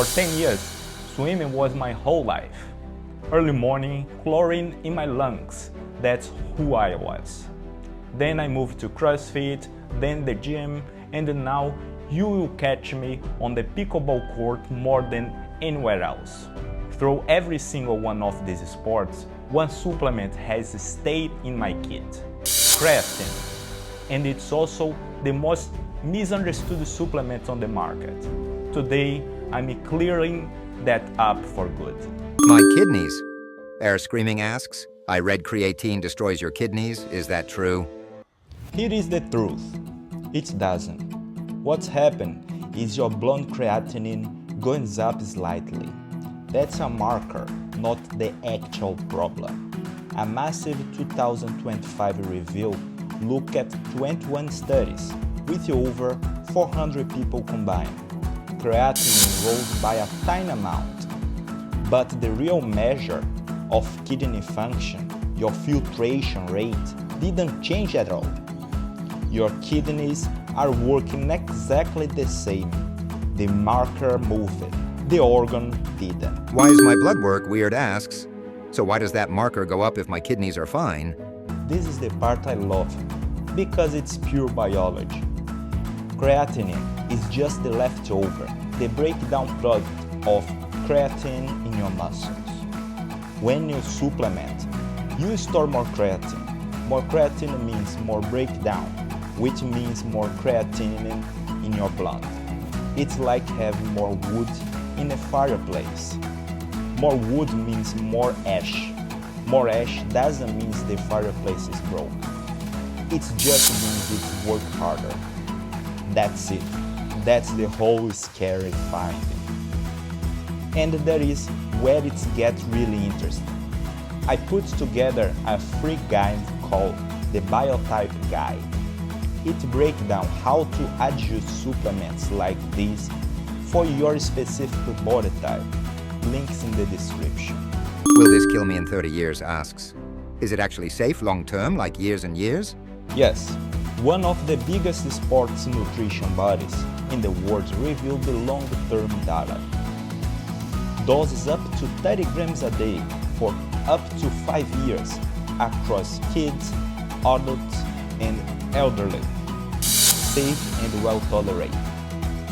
For 10 years, swimming was my whole life. Early morning, chlorine in my lungs, that's who I was. Then I moved to CrossFit, then the gym, and now you will catch me on the pickleball court more than anywhere else. Through every single one of these sports, one supplement has stayed in my kit: creatine. And it's also the most misunderstood supplement on the market. Today, I'm clearing that up for good. My kidneys? Air Screaming asks. I read creatine destroys your kidneys. Is that true? Here is the truth. It doesn't. What's happened is your blood creatinine goes up slightly. That's a marker, not the actual problem. A massive 2025 review looked at 21 studies with over 400 people combined. Creatinine rose by a tiny amount, but the real measure of kidney function, your filtration rate, didn't change at all. Your kidneys are working exactly the same. The marker moved, the organ didn't. Why is my blood work? Weird asks. So why does that marker go up if my kidneys are fine? This is the part I love, because it's pure biology. Creatinine is just the leftover, the breakdown product of creatine in your muscles. When you supplement, you store more creatine. More creatine means more breakdown, which means more creatinine in your blood. It's like having more wood in a fireplace. More wood means more ash. More ash doesn't mean the fireplace is broke. It just means it's worked harder. That's it. That's the whole scary finding. And that is where it gets really interesting. I put together a free guide called the Biotype Guide. It breaks down how to adjust supplements like this for your specific body type. Links in the description. Will this kill me in 30 years? Asks. Is it actually safe long-term, like years and years? Yes, one of the biggest sports nutrition bodies in the world revealed the long-term data. Doses up to 30 grams a day for up to 5 years across kids, adults, and elderly. Safe and well tolerated.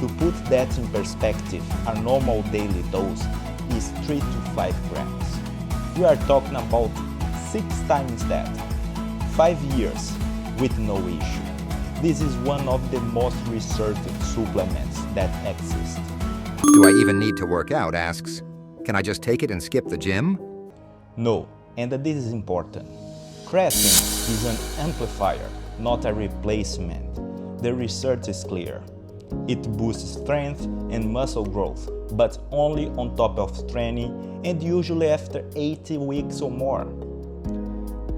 To put that in perspective, a normal daily dose is 3 to 5 grams. We are talking about 6 times that. 5 years with no issue. This is one of the most researched supplements that exist. Do I even need to work out? Asks. Can I just take it and skip the gym? No, and this is important. Creatine is an amplifier, not a replacement. The research is clear. It boosts strength and muscle growth, but only on top of training and usually after 80 weeks or more.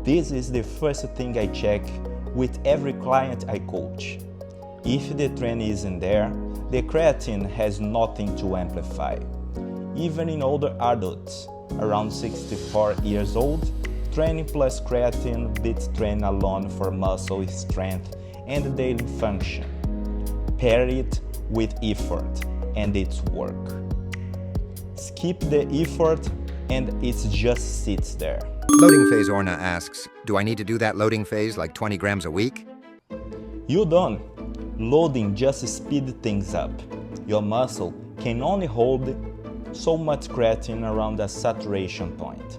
This is the first thing I check with every client I coach. If the training isn't there, the creatine has nothing to amplify. Even in older adults, around 64 years old, training plus creatine beats training alone for muscle strength and daily function. Pair it with effort and it's work. Skip the effort and it just sits there. Loading phase Orna asks, do I need to do that loading phase like 20 grams a week? You don't. Loading just speeds things up. Your muscle can only hold so much creatine around a saturation point.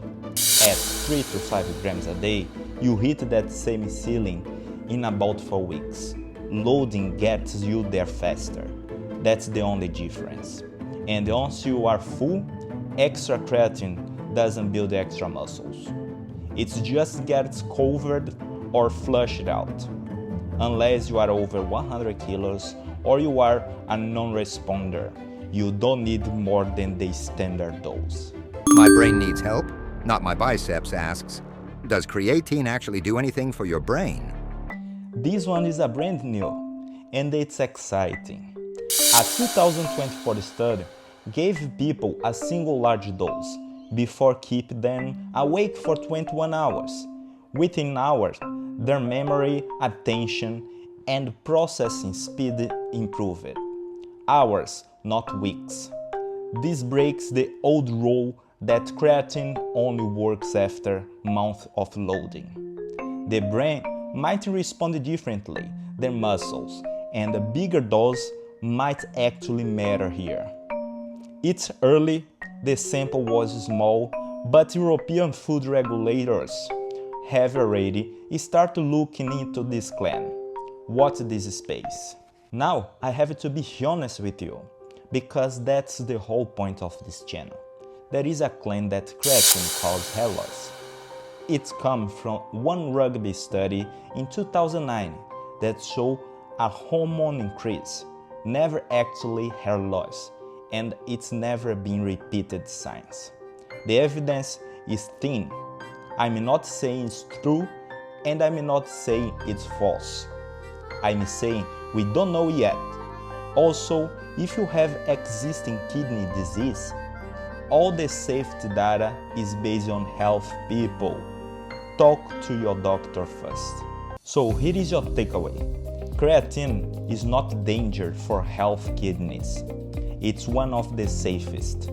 At 3 to 5 grams a day, you hit that same ceiling in about 4 weeks. Loading gets you there faster. That's the only difference. And once you are full, extra creatine doesn't build extra muscles. It just gets covered or flushed out. Unless you are over 100 kilos or you are a non-responder, you don't need more than the standard dose. My brain needs help, not my biceps. Asks. Does creatine actually do anything for your brain? This one is a brand new, and it's exciting. A 2024 study gave people a single large dose before keeping them awake for 21 hours. Within hours, their memory, attention, and processing speed improved. Hours, not weeks. This breaks the old rule that creatine only works after months of loading. The brain might respond differently than muscles, and a bigger dose might actually matter here. It's early, the sample was small, but European food regulators have already started looking into this claim. What's this space? Now I have to be honest with you, because that's the whole point of this channel. There is a claim that creatine causes hair loss. It comes from one rugby study in 2009 that showed a hormone increase, never actually hair loss, and it's never been repeated science. The evidence is thin. I'm not saying it's true, and I'm not saying it's false. I'm saying we don't know yet. Also, if you have existing kidney disease, all the safety data is based on healthy people. Talk to your doctor first. So here is your takeaway. Creatine is not a danger for healthy kidneys. It's one of the safest.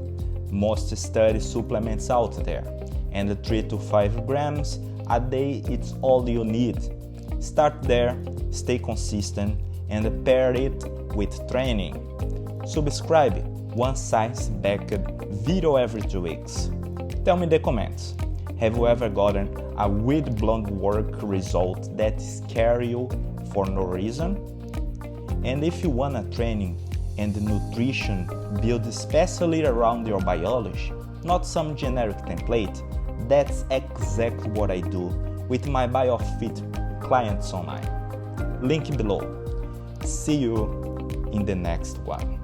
Most study supplements out there, and 3 to 5 grams a day is all you need. Start there, stay consistent, and pair it with training. Subscribe, one science-backed video every 2 weeks. Tell me in the comments, have you ever gotten a weird blood work result that scared you for no reason? And if you want a training and nutrition built especially around your biology, not some generic template, that's exactly what I do with my BioFit clients online. Link below. See you in the next one.